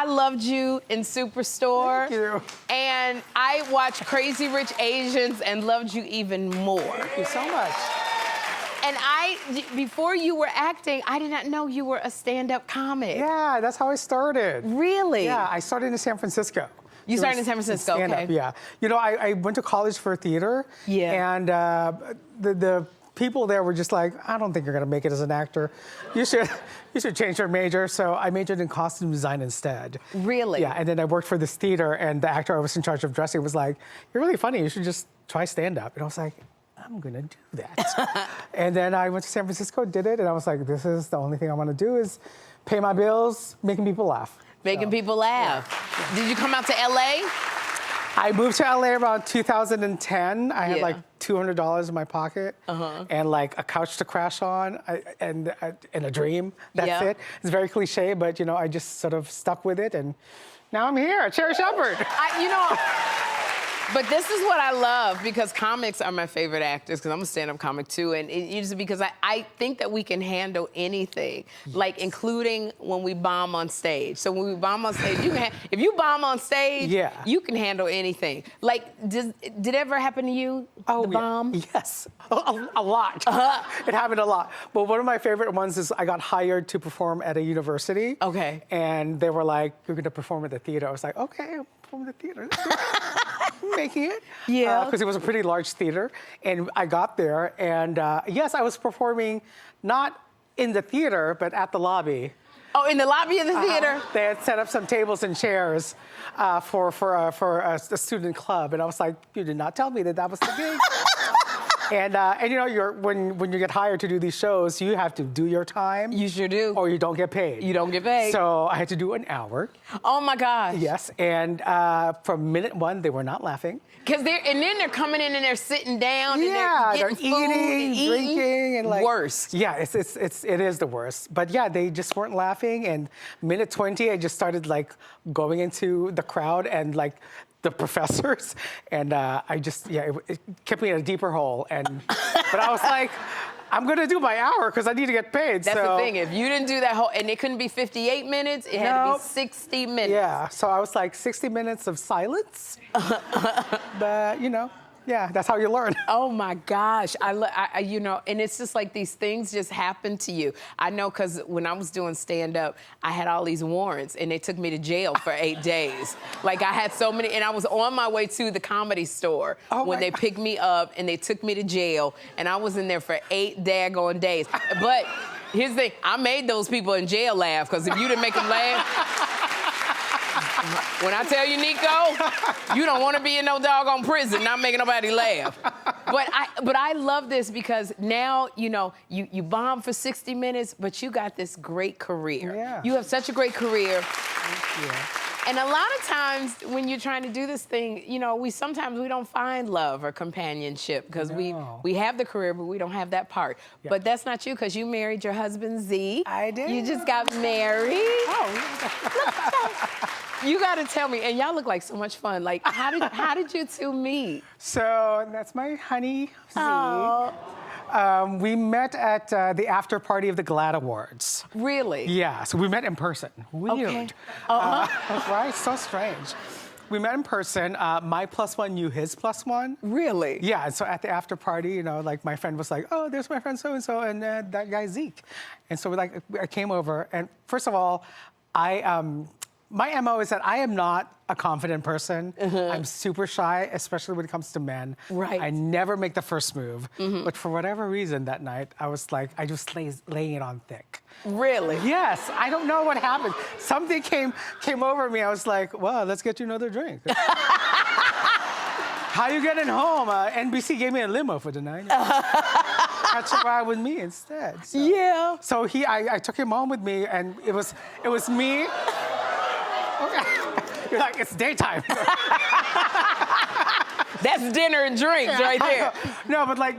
loved you in Superstore. Thank you. And I watched Crazy Rich Asians and loved you even more. Thank you so much. And before you were acting, I did not know you were a stand-up comic. Yeah, that's how I started. Really? Yeah, I started in San Francisco. You started in San Francisco, okay. Yeah. You know, I went to college for theater. Yeah. And the people there were just like, I don't think you're gonna make it as an actor. You should change your major. So I majored in costume design instead. Really? Yeah, and then I worked for this theater, and the actor I was in charge of dressing was like, you're really funny, you should just try stand-up. And I was like, I'm gonna do that. And then I went to San Francisco, did it, and I was like, this is the only thing I wanna do is pay my bills, making people laugh. Making people laugh. Yeah. Did you come out to LA? I moved to LA around 2010. I had like $200 in my pocket and like a couch to crash on and a dream. That's it. It's very cliche, but you know, I just sort of stuck with it, and now I'm here, Sherri Shepherd. You know, but this is what I love, because comics are my favorite actors, because I'm a stand-up comic too, and it's because I think that we can handle anything, like including when we bomb on stage. So when we bomb on stage, if you bomb on stage, you can handle anything. Like, did it ever happen to you, the bomb? Yes, a lot. It happened a lot. But one of my favorite ones is I got hired to perform at a university. Okay. And they were like, you're gonna perform at the theater. I was like, okay, I'll perform at the theater. Making it. Yeah. Because it was a pretty large theater. And I got there, and yes, I was performing not in the theater, but at the lobby. Oh, in the lobby of the theater? They had set up some tables and chairs for a student club. And I was like, you did not tell me that was the gig. And you know, when you get hired to do these shows, you have to do your time. You sure do. Or you don't get paid. You don't get paid. So I had to do an hour. Oh my gosh. Yes, and from minute one, they were not laughing. And then they're coming in and they're sitting down and they're getting eating, food, drinking, and like worst. Yeah, it is the worst. But yeah, they just weren't laughing. And minute 20, I just started like going into the crowd and like the professors, and it kept me in a deeper hole. And but I was like, I'm gonna do my hour because I need to get paid. That's the thing. If you didn't do that whole, and it couldn't be 58 minutes, it had to be 60 minutes. Yeah. So I was like 60 minutes of silence. But you know. Yeah, that's how you learn. Oh my gosh, you know, and it's just like these things just happen to you. I know, because when I was doing stand-up, I had all these warrants, and they took me to jail for 8 days. Like, I had so many, and I was on my way to the Comedy Store when they picked me up, and they took me to jail, and I was in there for 8 daggone days. But here's the thing, I made those people in jail laugh, because if you didn't make them laugh, when I tell you, Nico, you don't want to be in no doggone prison, not making nobody laugh. But I love this, because now, you know, you bomb for 60 minutes, but you got this great career. Yeah. You have such a great career. Thank you. And a lot of times when you're trying to do this thing, you know, sometimes we don't find love or companionship, because we have the career, but we don't have that part. Yeah. But that's not you, because you married your husband, Z. I did. You just got married. Oh. You got to tell me, and y'all look like so much fun. Like, how did you two meet? So that's my honey, Z. Oh. We met at the after party of the GLAAD Awards. Really? Yeah, so we met in person. Weird. Okay. Right? So strange. We met in person. My +1 knew his +1. Really? Yeah, and so at the after party, you know, like my friend was like, oh, there's my friend so-and-so and that guy Zeke. And so I came over, and first of all, my MO is that I am not a confident person. I'm super shy, especially when it comes to men. Right. I never make the first move. But for whatever reason that night, I was like, I just laying it on thick. Really? Yes, I don't know what happened. Something came over me. I was like, well, let's get you another drink. How you getting home? NBC gave me a limo for the night. Had to ride with me instead. So. Yeah. So I took him home with me, and it was me. Okay. You're like, it's daytime. That's dinner and drinks right there. No, but like,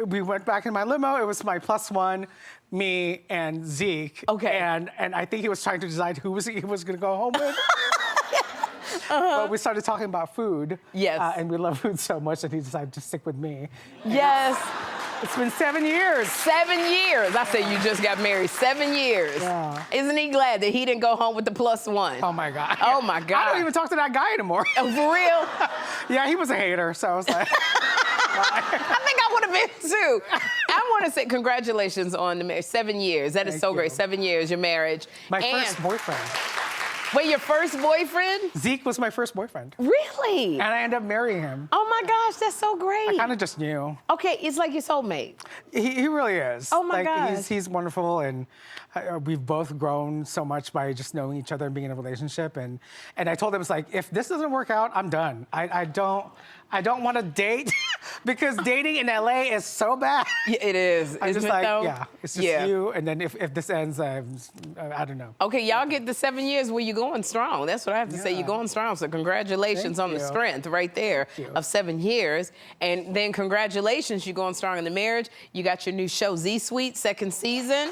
we went back in my limo. It was my +1, me, and Zeke. Okay. And I think he was trying to decide who he was going to go home with. But we started talking about food. Yes. And we love food so much that he decided to stick with me. Yes. It's been 7 years. 7 years. I said you just got married. 7 years. Yeah. Isn't he glad that he didn't go home with the +1? Oh my God. Oh my God. I don't even talk to that guy anymore. Oh, for real? Yeah, he was a hater, so I was like. I think I would have been too. I want to say congratulations on the marriage. 7 years. That is Thank so you. great. 7 years, your marriage. My And- first boyfriend. Wait, your first boyfriend? Zeke was my first boyfriend. Really? And I ended up marrying him. Oh my gosh, that's so great. I kind of just knew. Okay, it's like your soulmate. He really is. Oh, my like, gosh. He's wonderful, and we've both grown so much by just knowing each other and being in a relationship. And I told him, it's like, if this doesn't work out, I'm done. I don't want to date because dating in LA is so bad. Yeah, it is. I'm Isn't just it like, though? yeah, it's just you. And then if this ends, I don't know. Okay, y'all get the 7 years where you're going strong. That's what I have to say. Yeah. You're going strong. So congratulations Thank on the you. strength right there Thank you. of 7 years. And then congratulations, you're going strong in the marriage. You got your new show, Z Suite, 2nd season.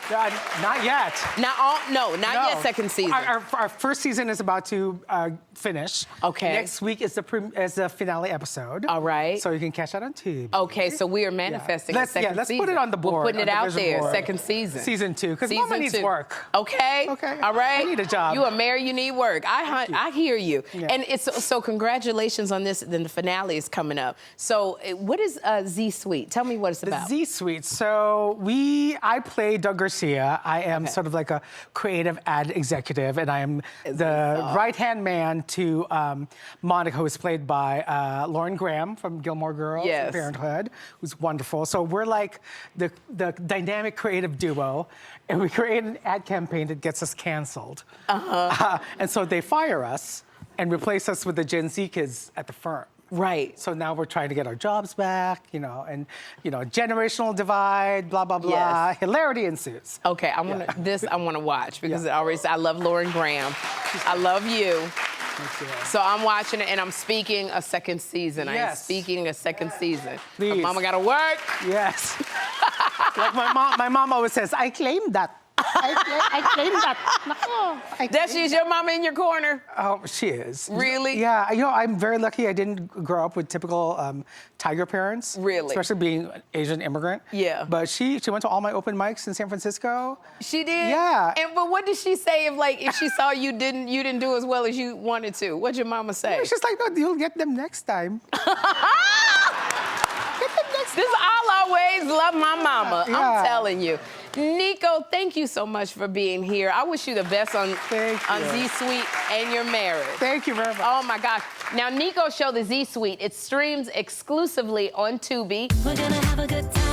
Not yet. Not yet 2nd season. Our first season is about to finish. Okay. Next week is the finale episode. All right. So you can catch that on Tubi. Okay, so we are manifesting a Let's- second let's season. put it on the board, We're putting on it the out vision there, board. 2nd season. Season 2, because Mama Season needs 2. work. Okay. Okay. All right. I need a job. You are married. You need work. I hear you. Yeah. And it's so congratulations on this. Then the finale is coming up. So what is Z Suite? Tell me what it's The about. Z Suite. So I play Doug Garcia. I am sort of like a creative ad executive, and I am the right-hand man to Monica, who is played by Lauren Graham from Gilmore Girls Yes. and Parenthood, who's wonderful. So we're like the dynamic creative duo, and we create an ad campaign that gets us canceled. And so they fire us and replace us with the Gen Z kids at the firm. Right. So now we're trying to get our jobs back, and generational divide, blah, blah, blah. Yes. Hilarity ensues. Okay, I want to watch because it always. I love Lauren Graham. I love you. Thank you. So I'm watching it and I'm speaking a 2nd season. I am Yes. speaking a 2nd season. Please. But Mama gotta work. Yes. Like my mom always says, I claim that. I claim that. No, That she's your mama in your corner. Oh, she is. Really? Yeah. I'm very lucky I didn't grow up with typical tiger parents. Really? Especially being an Asian immigrant. Yeah. But she went to all my open mics in San Francisco. She did. Yeah. But what did she say if she saw you didn't do as well as you wanted to? What'd your mama say? She's like, no, you'll get them next time. This I'll always love my mama. Yeah. I'm telling you. Nico, thank you so much for being here. I wish you the best on Z Suite and your marriage. Thank you very much. Oh my gosh. Now Nico's show, the Z Suite, it streams exclusively on Tubi. We're gonna have a good time.